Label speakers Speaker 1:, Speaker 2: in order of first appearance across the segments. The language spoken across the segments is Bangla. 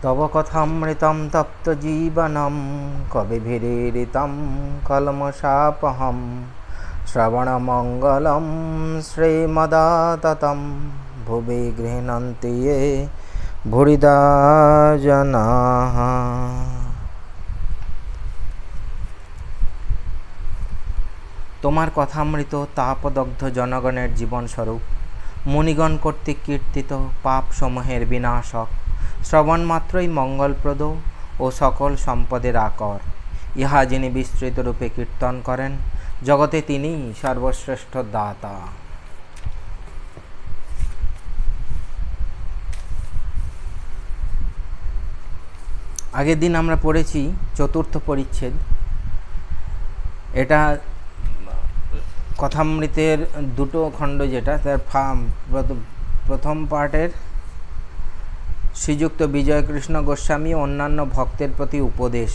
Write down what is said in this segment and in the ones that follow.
Speaker 1: তব কথামৃতম তপ্তজীবনম কবিভিरीडितं কলমশাপহম শ্রবণমঙ্গলম শ্রীমদাততম ভুবি গৃহণন্তি ये ভুরিদা জনাঃ। তোমার কথামৃত তাপদগ্ধ জনগণের জীবনস্বরূপ, মুনিগণ কর্তৃক কীর্তিত পাপসমূহের বিনাশক, শ্রবণ মাত্রই মঙ্গলপ্রদ ও সকল সম্পদের আকর। ইহা যিনি বিস্তৃত রূপে কীর্তন করেন, জগতে তিনিই সর্বশ্রেষ্ঠ দাতা। আগের দিন আমরা পড়েছি চতুর্থ পরিচ্ছেদ। এটা কথামৃতের দুটো খণ্ড, যেটা তার প্রথম পার্টের শ্রীযুক্ত বিজয়কৃষ্ণ গোস্বামী অন্যান্য ভক্তের প্রতি উপদেশ,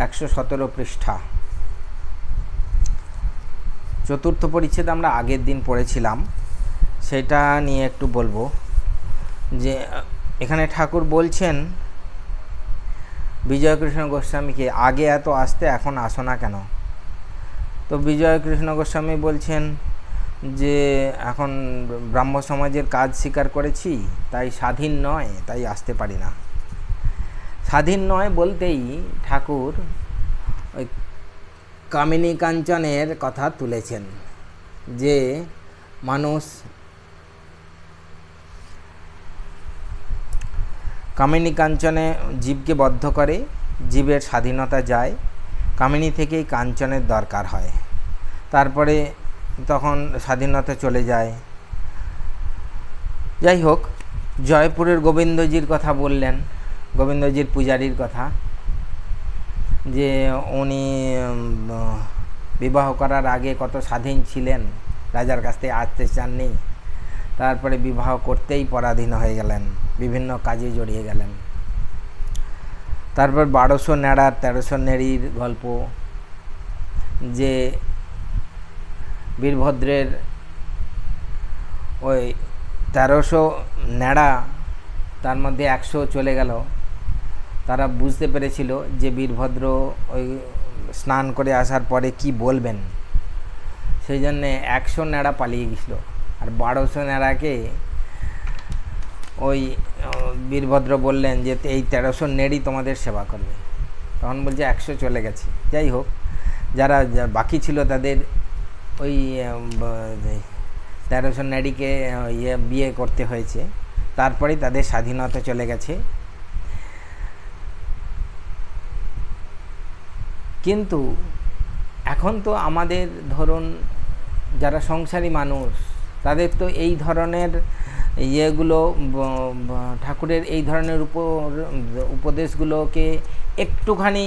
Speaker 1: 117 পৃষ্ঠা। চতুর্থ পরিচ্ছেদ আমরা আগের দিন পড়েছিলাম, সেটা নিয়ে একটু বলবো। যে এখানে ঠাকুর বলছেন বিজয়কৃষ্ণ গোস্বামীকে, আগে এত আসতে এখন আসো না কেন? তো বিজয়কৃষ্ণ গোস্বামী বলছেন যে এখন ব্রাহ্ম সমাজের কাজ স্বীকার করেছি, তাই স্বাধীন নয়, তাই আসতে পারি না। স্বাধীন নয় বলতেই ঠাকুর ওই কামিনী কাঞ্চনের কথা তুলেছেন, যে মানুষ কামিনী কাঞ্চনে জীবকে বদ্ধ করে, জীবের স্বাধীনতা যায়, কামিনী থেকেই কাঞ্চনের দরকার হয়, তারপরে তখন স্বাধীনতা চলে যায়। যাই হোক, জয়পুরের গোবিন্দজির কথা বললেন, গোবিন্দজির পূজারীর কথা, যে উনি বিবাহ করার আগে কত স্বাধীন ছিলেন, রাজার কাছ থেকে আসতে চাননি, তারপরে বিবাহ করতেই পরাধীন হয়ে গেলেন, বিভিন্ন কাজে জড়িয়ে গেলেন। তারপর 1200 নেড়ার 1300 নেড়ির গল্প, যে বীরভদ্রের ওই 1300 নেড়া, তার মধ্যে 100 চলে গেল। তারা বুঝতে পেরেছিল যে বীরভদ্র ওই স্নান করে আসার পরে কি বলবেন, সেই জন্যে 100 নেড়া পালিয়ে গেছিল, আর 1200 নেড়াকে ওই বীরভদ্র বললেন যে এই 1300 নেড়ি তোমাদের সেবা করবে। তখন বলছে 100 চলে গেছে। যাই হোক, যারা বাকি ছিল তাদের ওই 1300 নেড়িকে বিয়ে করতে হয়েছে, তারপরেই তাদের স্বাধীনতা চলে গেছে। কিন্তু এখন তো আমাদের ধরুন যারা সংসারী মানুষ, তাদের তো এই ধরনের ইয়েগুলো, ঠাকুরের এই ধরনের উপদেশগুলোকে একটুখানি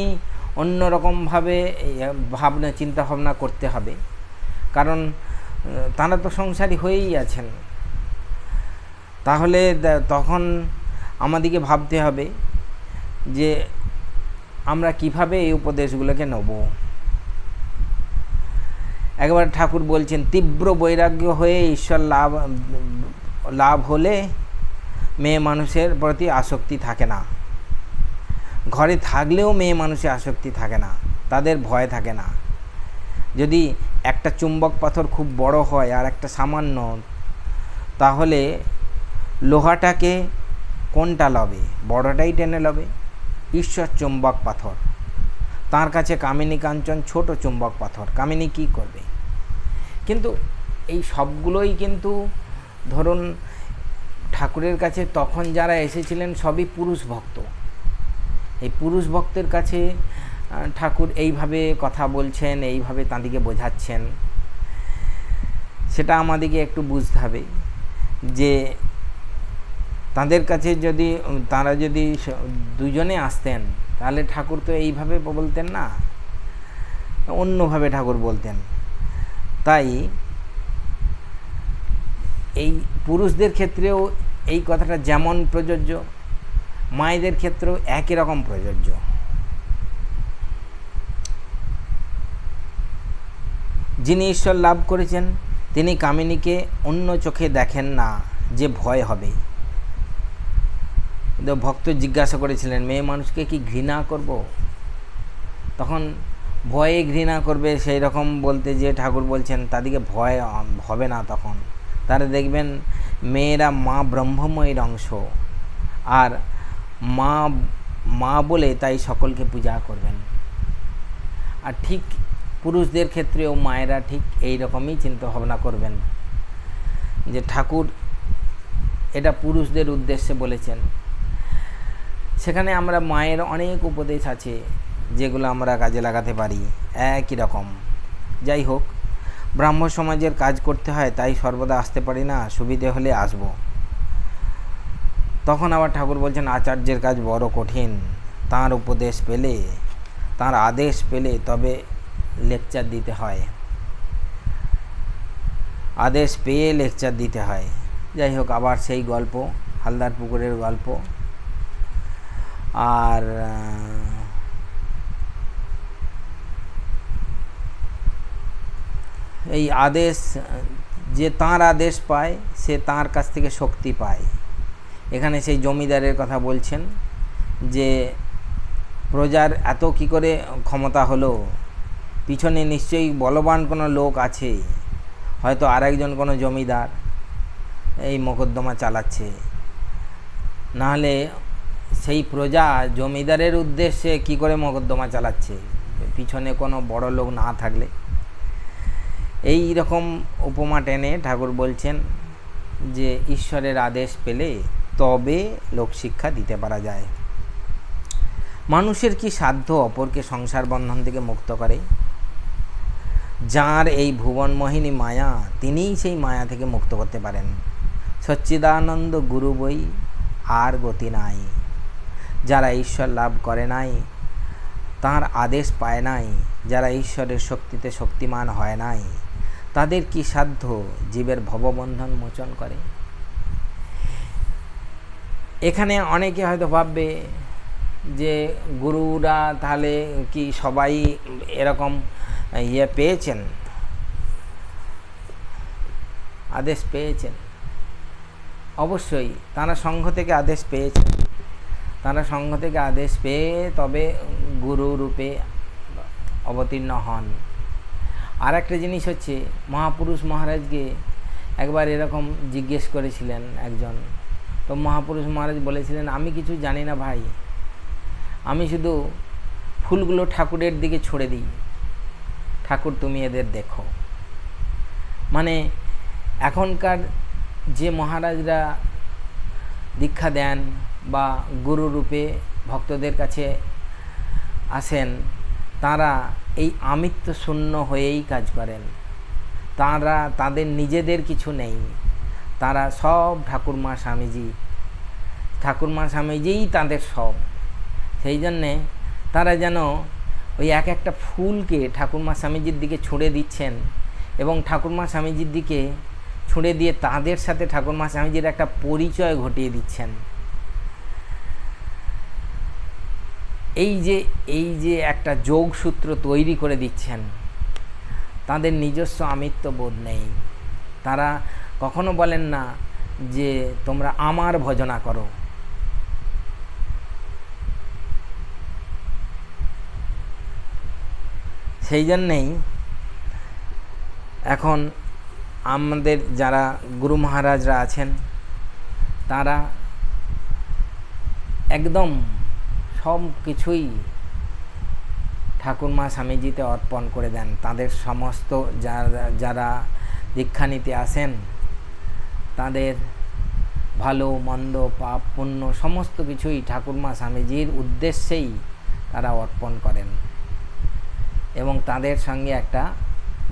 Speaker 1: অন্যরকমভাবে ভাবনা চিন্তা ভাবনা করতে হবে, কারণ তারা তো সংসারী হয়েই আছেন। তাহলে তখন আমাদেরকে ভাবতে হবে যে আমরা কিভাবে এই উপদেশগুলোকে নেব। একবার ঠাকুর বলছেন, তীব্র বৈরাগ্য হয়ে ঈশ্বর লাভ হলে মেয়ে মানুষের প্রতি আসক্তি থাকে না। ঘরে থাকলেও মেয়ে মানুষের আসক্তি থাকে না, তাদের ভয় থাকে না। যদি একটা চুম্বক পাথর খুব বড় হয় আর একটা সামান্য, তাহলে লোহাটাকে কোনটা লবে? বড়টাই টেনে লবে। ঈশ্বর চুম্বক পাথর, তার কাছে কামিনী কাঞ্চন ছোট চুম্বক পাথর, কামিনী কি করবে? কিন্তু এই সবগুলোই কিন্তু ধরুন ঠাকুরের কাছে তখন যারা এসেছিলেন সবই পুরুষ ভক্ত। এই পুরুষ ভক্তের কাছে ঠাকুর এইভাবে কথা বলছেন, এইভাবে তাঁদেরকে বোঝাচ্ছেন, সেটা আমাদেরকে একটু বুঝতে হবে। যে তাদের কাছে যদি তারা যদি দুজনে আসতেন, তাহলে ঠাকুর তো এইভাবে বলতেন না, অন্যভাবে ঠাকুর বলতেন। তাই এই পুরুষদের ক্ষেত্রেও এই কথাটা যেমন প্রযোজ্য, মায়েদের ক্ষেত্রেও একই রকম প্রযোজ্য। যিনি ঈশ্বর লাভ করেছেন, তিনি কামিনীকে অন্য চোখে দেখেন না, যে ভয় হবে। তো ভক্ত জিজ্ঞাসা করেছিলেন, মেয়ে মানুষকে কি ঘৃণা করব? তখন ভয়ে ঘৃণা করবে সেই রকম বলতে যে ঠাকুর বলছেন তাদেরকে ভয় হবে না। তখন তারা দেখবেন মেয়েরা মা ব্রহ্মময়ের অংশ, আর মা মা বলে তাই সকলকে পূজা করবেন। আর ঠিক পুরুষদের ক্ষেত্রেও মায়েরা ঠিক এই রকমই চিন্তা ভাবনা করবেন যে ঠাকুর এটা পুরুষদের উদ্দেশ্যে বলেছেন। সেখানে আমরা মায়ের অনেক উপদেশ আছে যেগুলো আমরা কাজে লাগাতে পারি একই রকম। যাই হোক, ব্রাহ্ম সমাজের কাজ করতে হয়, তাই সর্বদা আসতে পারি না, সুবিধে হলে আসব। তখন আবার ঠাকুর বলছেন আচার্যের কাজ বড় কঠিন, তাঁর উপদেশ পেলে, তাঁর আদেশ পেলে তবে লেকচার দিতে হয়, আদেশ পেয়ে লেকচার দিতে হয়। যাই হোক, আবার সেই গল্প, হালদার পুকুরের গল্প। আর এই আদেশ, যে তাঁর আদেশ পায় সে তাঁর কাছ থেকে শক্তি পায়। এখানে সেই জমিদারের কথা বলছেন যে প্রজার এত কি করে ক্ষমতা হলো, পিছনে নিশ্চয়ই বলবান কোনো লোক আছে, হয়তো আরেকজন কোনো জমিদার এই মোকদ্দমা চালাচ্ছে, নাহলে সেই প্রজা জমিদারের উদ্দেশ্যে কি করে মোকদ্দমা চালাচ্ছে পিছনে কোনো বড় লোক না থাকলে। এই রকম উপমা টেনে ঠাকুর বলছেন যে ঈশ্বরের আদেশ পেলে তবে লোকশিক্ষা দিতে পারা যায়। মানুষের কি সাধ্য অপরকে সংসার বন্ধন থেকে মুক্ত করে? যার এই ভুবনমোহিনী মায়া, তিনিই সেই মায়া থেকে মুক্ত করতে পারেন। সচ্চিদানন্দ গুরু বই আর গতি নাই। যারা ঈশ্বর লাভ করে নাই, তাঁর আদেশ পায় নাই, যারা ঈশ্বরের শক্তিতে শক্তিমান হয় নাই, তাদের কি সাধ্য জীবের ভববন্ধন মোচন করে? এখানে অনেকে হয়তো ভাববে যে গুরুরা তাহলে কি সবাই এরকম পেয়েছেন, আদেশ পেয়েছেন? অবশ্যই তারা সংঘ থেকে আদেশ পেয়েছেন, তারা সংঘ থেকে আদেশ পেয়ে তবে গুরু রূপে অবতীর্ণ হন। আর একটা জিনিস হচ্ছে, মহাপুরুষ মহারাজকে একবার এরকম জিজ্ঞেস করেছিলেন একজন, তো মহাপুরুষ মহারাজ বলেছিলেন, আমি কিছু জানি না ভাই, আমি শুধু ফুলগুলো ঠাকুরের দিকে ছুঁড়ে দিই, ঠাকুর তুমি এদের দেখো। মানে এখনকার যে মহারাজরা দীক্ষা দেন বা গুরু রূপে ভক্তদের কাছে আসেন, তারা এই আমিত্ব শূন্য হয়েই কাজ করেন। তারা, তাদের নিজেদের কিছু নেই, তারা সব ঠাকুরমা স্বামীজিই তাদের সব। সেই জন্যে তারা যেন ওই এক একটা ফুলকে ঠাকুরমা স্বামীজির দিকে ছুঁড়ে দিচ্ছেন এবং ঠাকুরমা স্বামীজির দিকে ছুঁড়ে দিয়ে তাদের সাথে ঠাকুরমা স্বামীজির একটা পরিচয় ঘটিয়ে দিচ্ছেন। এই যে একটা যোগসূত্র তৈরি করে দিচ্ছেন, তাদের নিজস্ব আমিত্ব বোধ নেই। তারা কখনো বলেন না যে তোমরা আমার ভজনা করো। সেই জন্যেই এখন আমাদের যারা গুরু মহারাজরা আছেন, তারা একদম সব কিছুই ঠাকুরমা স্বামীজিতে অর্পণ করে দেন। তাদের সমস্ত যারা দীক্ষা নিতে আসেন, তাদের ভালো মন্দ পাপ পুণ্য সমস্ত কিছুই ঠাকুরমা স্বামীজির উদ্দেশ্যেই তারা অর্পণ করেন এবং তাদের সঙ্গে একটা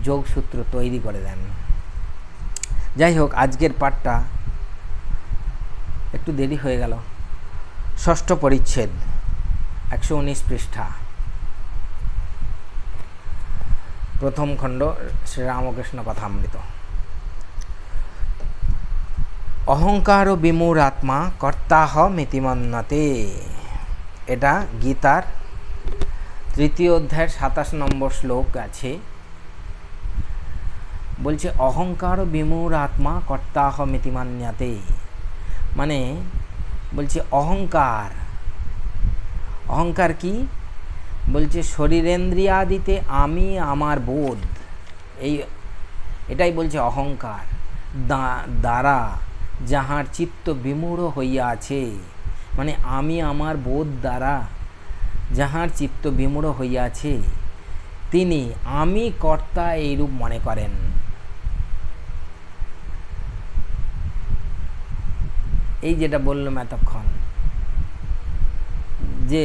Speaker 1: যোগসূত্র তৈরি করে দেন। যাই হোক, আজকের পাঠটা একটু দেরি হয়ে গেল। ষষ্ঠ পরিচ্ছেদ, 119 পৃষ্ঠা, প্রথম খণ্ড, শ্রীরামকৃষ্ণ কথামৃত। অহংকার বিমূর আত্মা কর্তাহ মিতিমন্যতে। এটা গীতার 3য় অধ্যায়ের 27 নম্বর শ্লোক আছে। বলছে অহংকার বিমূর আত্মা কর্তাহ মিতিমান্যতে, মানে বলছে অহংকার। অহংকার কি বলছে? শরীরেন্দ্রিয়াদিতে আমি আমার বোধ, এটাই বলছে অহংকার। দ্বারা যাহার চিত্ত বিমূঢ় হইয়া আছে, মানে আমি আমার বোধ দ্বারা যাহার চিত্ত বিমূঢ় হইয়াছে, তিনি আমি কর্তা এইরূপ মনে করেন। এই যেটা বললাম এতক্ষণ, যে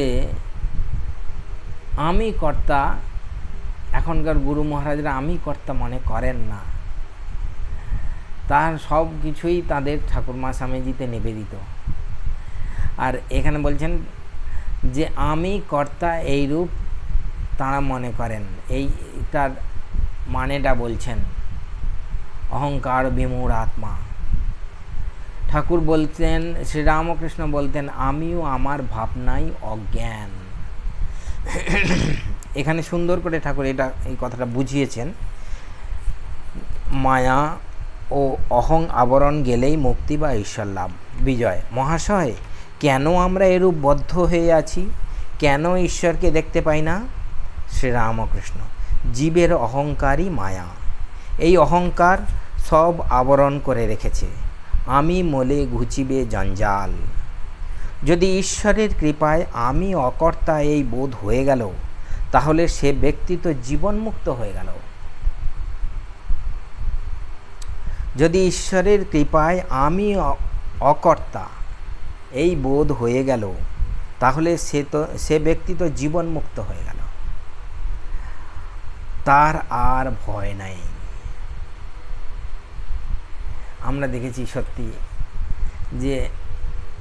Speaker 1: আমি কর্তা, এখনকার গুরু মহারাজরা আমি কর্তা মনে করেন না, তার সব কিছুই তাদের ঠাকুরমা স্বামীজিতে নিবেদিত। আর এখানে বলছেন যে আমি কর্তা এইরূপ তারা মনে করেন, এইটার মানেটা বলছেন অহংকার বিমূঢ় আত্মা। ঠাকুর বলতেন, শ্রীরামকৃষ্ণ বলতেন আমিও আমার ভাবনাই অজ্ঞান। এখানে সুন্দর করে ঠাকুর এই কথাটা বুঝিয়েছেন। মায়া ও অহং আবরণ গেলেই মুক্তি বা ঈশ্বর লাভ। বিজয় মহাশয়, কেন আমরা এরূপ বদ্ধ হয়ে আছি? কেন ঈশ্বরকে দেখতে পাই না? শ্রীরামকৃষ্ণ, জীবের অহংকারই মায়া। এই অহংকার সব আবরণ করে রেখেছে। আমি মলে ঘুচিবে জঞ্জাল। যদি ঈশ্বরের কৃপায় আমি অকর্তা এই বোধ হয়ে গেল, তাহলে সে ব্যক্তি তো জীবনমুক্ত হয়ে গেল। যদি ঈশ্বরের কৃপায় আমি অকর্তা এই বোধ হয়ে গেল, তাহলে সে ব্যক্তি তো জীবনমুক্ত হয়ে গেল, তার আর ভয় নাই। আমরা দেখেছি সত্যি যে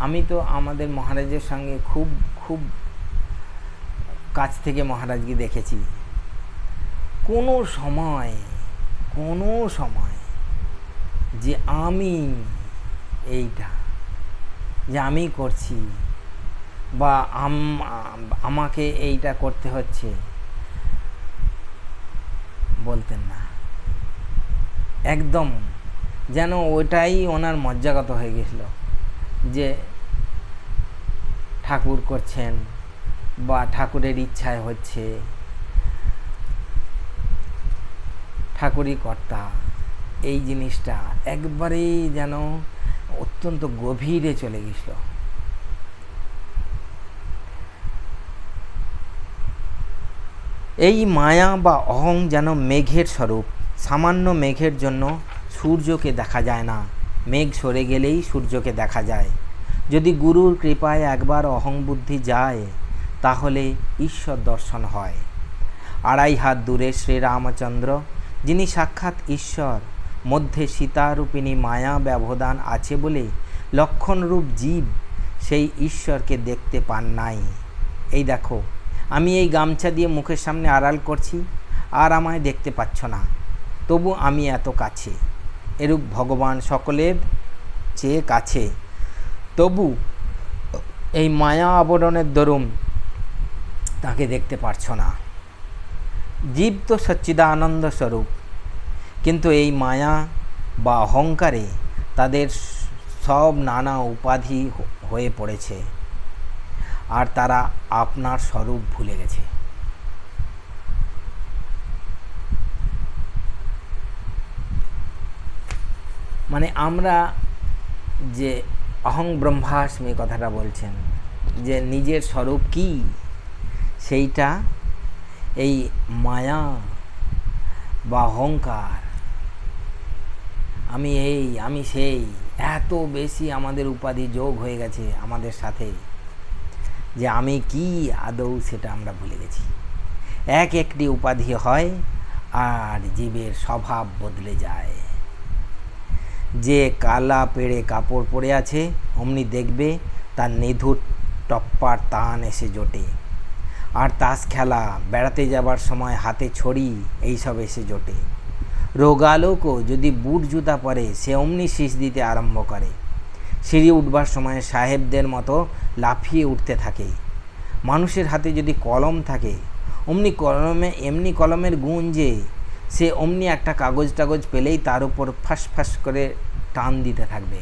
Speaker 1: আমি তো আমাদের মহারাজের সঙ্গে খুব খুব কাছ থেকে মহারাজকে দেখেছি। কোনো সময় যে আমি এইটা যে আমি করছি বা আমাকে এইটা করতে হচ্ছে বলতেন না। একদম যেন ওটাই ওনার মজ্জাগত হয়ে গেছিল যে ঠাকুর করছেন বা ঠাকুরের ইচ্ছায় হচ্ছে, ঠাকুরই কর্তা। এই জিনিসটা একবারেই যেন অত্যন্ত গভীরে চলে গেছিল। এই মায়া বা অহং যেন মেঘের স্বরূপ। সামান্য মেঘের জন্য সূর্যকে দেখা যায় না, মেঘ সরে গেলেই সূর্যকে দেখা যায়। যদি গুরুর কৃপায় একবার অহং বুদ্ধি যায়, তাহলে ঈশ্বর দর্শন হয়। 2.5 হাত দূরে শ্রীরামচন্দ্র, যিনি সাক্ষাৎ ঈশ্বর, মধ্যে সীতারূপিণী মায়া ব্যবধান আছে বলে লক্ষণরূপ জীব সেই ঈশ্বরকে দেখতে পান নাই। এই দেখো, আমি এই গামছা দিয়ে মুখের সামনে আড়াল করছি, আর আমায় দেখতে পাচ্ছ না, তবু আমি এত কাছে। এরূপ ভগবান সকলের চেয়ে কাছে, তবু এই মায়া আবরণের দরুন তাকে দেখতে পারছ না। জীব তো সচ্চিদানন্দ স্বরূপ, কিন্তু এই মায়া বা অহংকারে তাদের সব নানা উপাধি হয়ে পড়েছে, আর তারা আপনার স্বরূপ ভুলে গেছে। মানে আমরা যে অহং ব্রহ্মাস্মি কথাটা বলছেন, যে নিজের স্বরূপ কি, সেইটা এই মায়া বা অহংকার, আমি এই আমি সেই, এত বেশি আমাদের উপাধি যোগ হয়ে গেছে আমাদের সাথে যে আমি কি আদৌ সেটা আমরা ভুলে গেছি। একটি উপাধি হয় আর জীবের স্বভাব বদলে যায়। যে কালা পেড়ে কাপড় পরে আছে, অমনি দেখবে তার নিধুর টপ্পার টান এসে জোটে। আর তাস খেলা, বেড়াতে যাবার সময় হাতে ছড়ি, এইসব এসে জোটে। রোগালোকও যদি বুট জুতা পরে, সে অমনি শীষ দিতে আরম্ভ করে। সিঁড়ি উঠবার সময় সাহেবদের মতো লাফিয়ে উঠতে থাকে। মানুষের হাতে যদি কলম থাকে, এমনি কলমের গুণ যে সে অমনি একটা কাগজ পেলেই তার উপর ফাঁস ফাঁস করে টান দিতে থাকবে।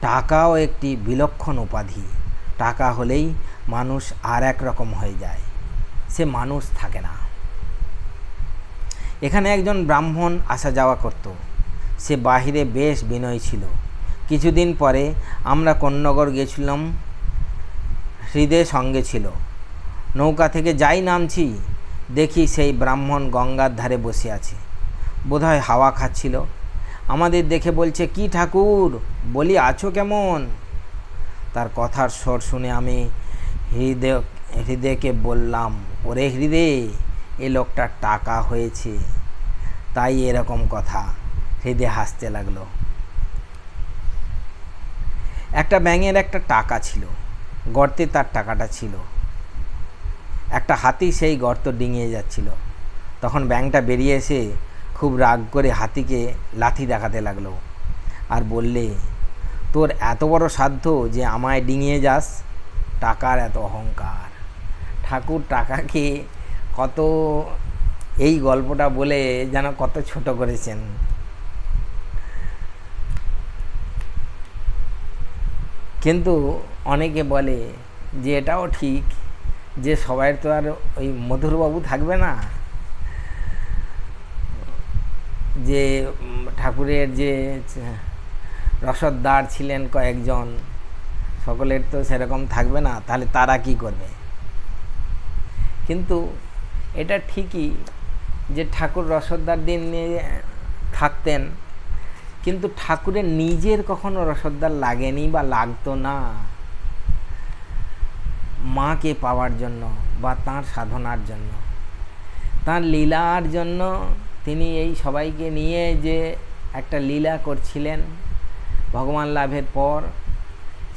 Speaker 1: টাকাও একটি বিলক্ষণ উপাধি। টাকা হলেই মানুষ আর এক রকম হয়ে যায়, সে মানুষ থাকে না। এখানে একজন ব্রাহ্মণ আসা যাওয়া করত। সে বাহিরে বেশ বিনয়ী ছিল। কিছুদিন পরে আমরা কোন্নগর গেছিলাম। হৃদয় সঙ্গে ছিল। নৌকা থেকে যাই নামছি, দেখি সেই ব্রাহ্মণ গঙ্গার ধারে বসে আছে। বোধহয় হাওয়া খাচ্ছিল। আমাদের দেখে বলছে, কি ঠাকুর, বলি আছো কেমন? তার কথার স্বর শুনে আমি হৃদয়কে বললাম, ওরে হৃদয়, এ লোকটার টাকা হয়েছে, তাই এরকম কথা। হৃদয় হাসতে লাগলো। একটা ব্যাঙের একটা টাকা ছিল, গর্তে তার টাকাটা ছিল। একটা হাতি সেই গর্ত ডিঙিয়ে যাচ্ছিল। তখন ব্যাঙটা বেরিয়ে এসে খুব রাগ করে হাতিকে লাথি দেখাতে লাগলো আর বললে, তোর এত বড় সাধ্য যে আমায় ডিঙিয়ে যাস? টাকার এত অহংকার। ঠাকুর টাকাকে কত, এই গল্পটা বলে যেন কত ছোট করেছেন। কিন্তু অনেকে বলে যে এটাও ঠিক যে সবাই তো আর ওই মধুরবাবু থাকবে না, যে ঠাকুরের যে রসদদার ছিলেন কয়েকজন, সকলের তো সেরকম থাকবে না, তাহলে তারা কি করবে? কিন্তু এটা ঠিকই যে ঠাকুর রসদদার দিন নিয়ে থাকতেন, কিন্তু ঠাকুরের নিজের কখনো রসদদার লাগেনি বা লাগতো না। মাকে পাওয়ার জন্য বা তাঁর সাধনার জন্য, তাঁর লীলার জন্য তিনি এই সবাইকে নিয়ে যে একটা লীলা করছিলেন ভগবান লাভের পর,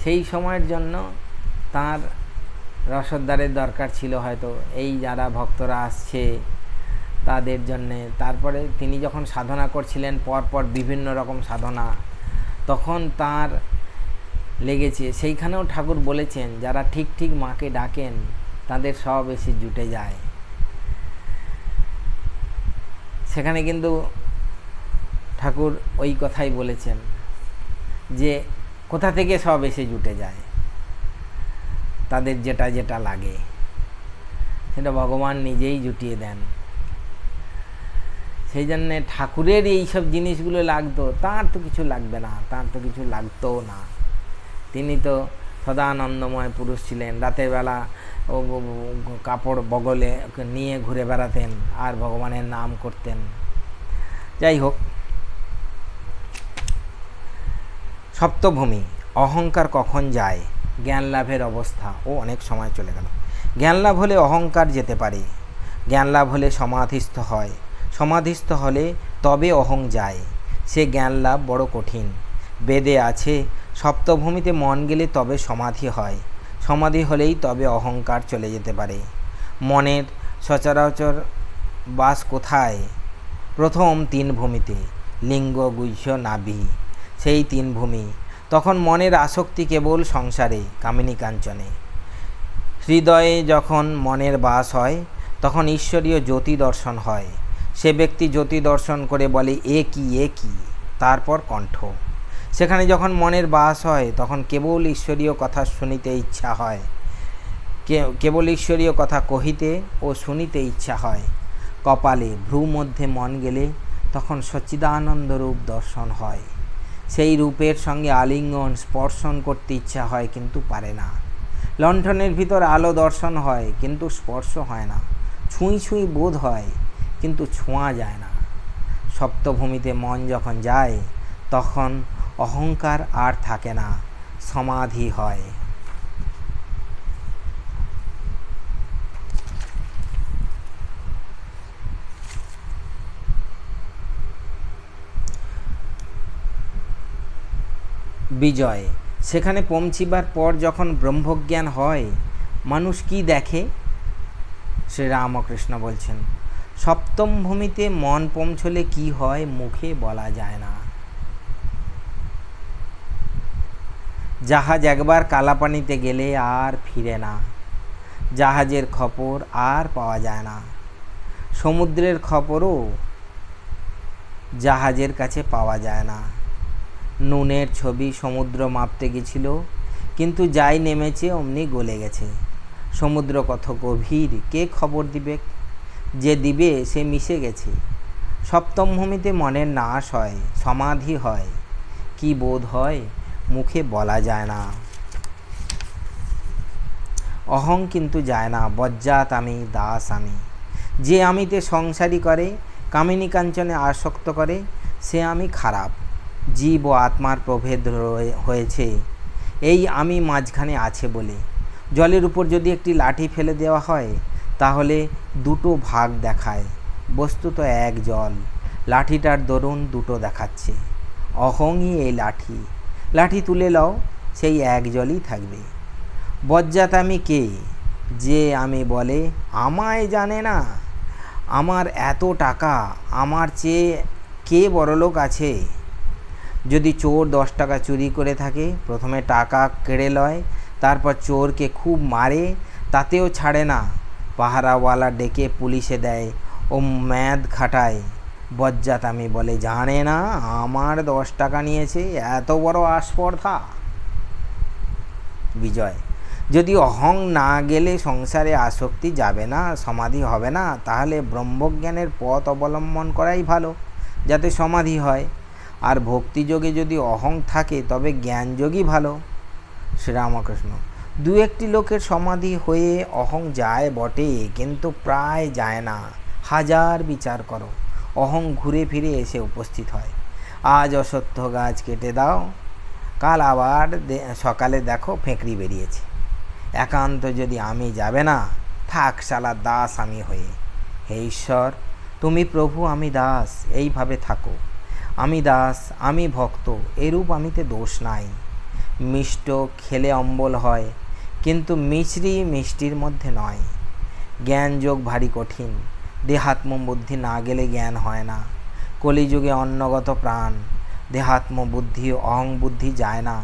Speaker 1: সেই সময়ের জন্য তাঁর রসদদারের দরকার ছিল হয়তো, এই যারা ভক্তরা আসছে তাদের জন্যে। তারপরে তিনি যখন সাধনা করছিলেন পরপর বিভিন্ন রকম সাধনা, তখন তার লেগেছে। সেইখানেও ঠাকুর বলেছেন, যারা ঠিক ঠিক মাকে ডাকেন তাদের সব এসে জুটে যায়। সেখানে কিন্তু ঠাকুর ওই কথাই বলেছেন যে কোথা থেকে সব এসে জুটে যায়, তাদের যেটা যেটা লাগে সেটা ভগবান নিজেই জুটিয়ে দেন। সেই জন্যে ঠাকুরের এইসব জিনিসগুলো লাগতো, তার তো কিছু লাগবে না, তার তো কিছু লাগতো না। তিনি তো সদানন্দময় পুরুষ ছিলেন। রাতের বেলা কাপড় বগলে নিয়ে ঘুরে বেড়াতেন আর ভগবানের নাম করতেন। যাই হোক, সপ্তভূমি, অহংকার কখন যায়? জ্ঞান লাভের অবস্থা। অনেক সময় চলে গেল। জ্ঞান লাভ হলে অহংকার যেতে পারে। জ্ঞান লাভ হলে সমাধিস্থ হয়। সমাধিস্থ হলে তবে অহং যায়। সে জ্ঞান লাভ বড় কঠিন। বেদে আছে, সপ্তভূমিতে মন গেলে তবে সমাধি হয়। সমাধি হলেই তবে অহংকার চলে যেতে পারে। মনের সচরাচর বাস কোথায়? প্রথম 3 ভূমিতে, লিঙ্গ, গুহ্য, নাভি, সেই 3 ভূমি। তখন মনের আসক্তি কেবল সংসারে, কামিনী কাঞ্চনে। হৃদয়ে যখন মনের বাস হয় তখন ঈশ্বরীয় জ্যোতি দর্শন হয়। সে ব্যক্তি জ্যোতি দর্শন করে বলে, এ কি, এ কি? তারপর কণ্ঠ। সেখানে যখন মনের বাস হয় তখন কেবল ঈশ্বরীয় কথা শুনিতে ইচ্ছা হয়, কেবল ঈশ্বরীয় কথা কহিতে ও শুনিতে ইচ্ছা হয়। কপালে ভ্রু মধ্যে মন গেলে তখন সচ্চিদানন্দ রূপ দর্শন হয়। সেই রূপের সঙ্গে আলিঙ্গন স্পর্শন করতে ইচ্ছা হয় কিন্তু পারে না। লণ্ঠনের ভিতর আলো দর্শন হয় কিন্তু স্পর্শ হয় না। ছুঁই ছুঁই বোধ হয় কিন্তু ছোঁয়া যায় না। সপ্তভূমিতে মন যখন যায় তখন অহংকার আর থাকে না, সমাধি হয়। বিজয়, সেখানে পৌঁছিবার পর যখন ব্রহ্মজ্ঞান হয় মানুষ কি দেখে? শ্রীরামকৃষ্ণ বলছেন, সপ্তম ভূমিতে মন পৌঁছলে কি হয় মুখে বলা যায় না। জাহাজ একবার কালাপানিতে গেলে আর ফিরে না। জাহাজের খবর আর পাওয়া যায় না। সমুদ্রের খবরও জাহাজের কাছে পাওয়া যায় না। নুনের ছবি সমুদ্র মাপতে গেছিল, কিন্তু যাই নেমেছে অমনি গলে গেছে। সমুদ্র কত গভীর কে খবর দিবে, যে দিবে সে মিশে গেছে। সপ্তম ভূমিতে মনের নাশ হয়, সমাধি হয়, কি বোধ হয় মুখে বলা যায় না। অহং কিন্তু যায় না, বজ্জাত আমি, দাস আমি। যে আমিতে সংসারী করে, কামিনী কাঞ্চনে আসক্ত করে, সে আমি খারাপ। জীব ও আত্মার প্রভেদ হয়েছে এই আমি মাঝখানে আছে বলে। জলের উপর যদি একটি লাঠি ফেলে দেওয়া হয় তাহলে দুটো ভাগ দেখায়, বস্তুত এক জল। লাঠিটার দরুন দুটো দেখাচ্ছে। অহংই এই লাঠি, লাঠি তুলে লও, সেই এক জলই থাকবে। বজ্জাত আমি কে, যে আমি বলে আমায় জানে না। আমার এত টাকা, আমার চেয়ে কে বড়লোক আছে। যদি চোর 10 টাকা চুরি করে থাকে, প্রথমে টাকা কেড়ে লয়, তারপর চোরকে খুব মারে, তাতেও ছাড়ে না। পাহারাওয়ালা ডেকে পুলিশে দেয় ও ম্যাদ খাটায়। বজ্জাত আমি বলে জানে না আমার 10 টাকা নিয়েছে, এত বড় আস্পর্ধা। বিজয়, যদি অহং না গেলে সংসারে আসক্তি যাবে না, সমাধি হবে না, তাহলে ব্রহ্মজ্ঞানের পথ অবলম্বন করাই ভালো, যাতে সমাধি হয়। আর ভক্তিযোগে যদি অহং থাকে তবে জ্ঞানযোগই ভালো। শ্রীরামকৃষ্ণ, দু একটি লোকের সমাধি হয়ে অহং যায় বটে, কিন্তু প্রায় যায় না। হাজার বিচার করো, অহং ঘুরে ফিরে এসে উপস্থিত হয়। আজ অশ্বত্থ গাছ কেটে দাও, কাল আবার সকালে দেখো ফেঁকড়ি বেরিয়েছে। একান্ত যদি আমি যাবে না, থাক শালা দাস আমি হয়ে। হে ঈশ্বর, তুমি প্রভু, আমি দাস, এইভাবে থাকো। আমি দাস, আমি ভক্ত, এরূপ আমিতে দোষ নাই। মিষ্ট খেলে অম্বল হয়, কিন্তু মিশ্রি মিষ্টির মধ্যে নয়। জ্ঞান যোগ ভারী কঠিন, দেহাত্ম বুদ্ধি না গেলে জ্ঞান হয় না। কলিযুগে অন্নগত প্রাণ, দেহাত্ম বুদ্ধি অহং বুদ্ধি যায় না।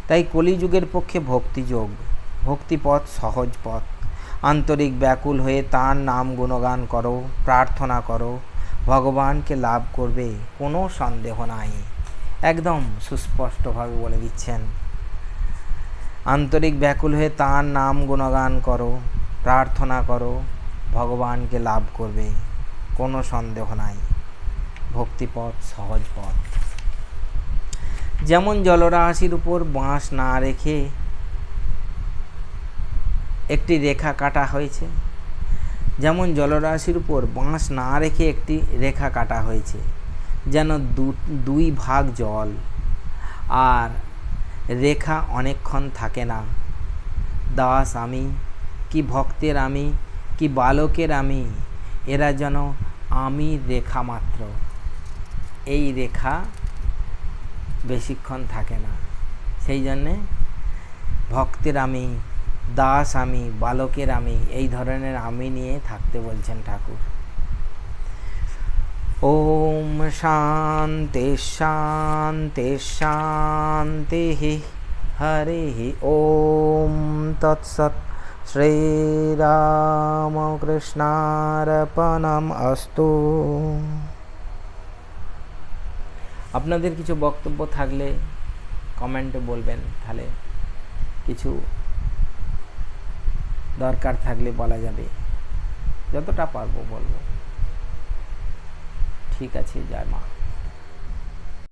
Speaker 1: তাই কলিযুগের পক্ষে ভক্তিযোগ, ভক্তিপথ সহজ পথ। আন্তরিক ব্যাকুল হয়ে তার নাম গুণগান করো, প্রার্থনা করো, ভগবানকে লাভ করবে, কোনো সন্দেহ নাই। একদম সুস্পষ্টভাবে বলে দিচ্ছেন। আন্তরিক ব্যাকুল হয়ে তার নাম গুণগান করো, প্রার্থনা করো, ভগবানকে লাভ করবে, কোনো সন্দেহ নাই। ভক্তিপথ সহজ পথ। যেমন জলরাশির উপর বাঁশ না রেখে একটি রেখা কাটা হয়েছে, যেমন জলরাশির উপর বাঁশ না রেখে একটি রেখা কাটা হয়েছে, যেন দুই ভাগ জল, আর রেখা অনেকক্ষণ থাকে না। দাস আমি, কি ভক্তের আমি, কি বালকের আমি, এরা যেন আমি রেখা মাত্র। এই রেখা বেশিক্ষণ থাকে না। সেই জন্যে ভক্তের আমি, দাস আমি, বালকের আমি, এই ধরনের আমি নিয়ে থাকতে বলছেন ঠাকুর। ওম শান্তি শান্তি শান্তি। হরি ওম তৎসৎ। শ্রীরামকৃষ্ণার্পণম অস্তু। আপনাদের কিছু বক্তব্য থাকলে কমেন্টে বলবেন, তাহলে কিছু দরকার থাকলে বলা যাবে, যতটা পারবো বলবো। ঠিক আছে, জয় মা।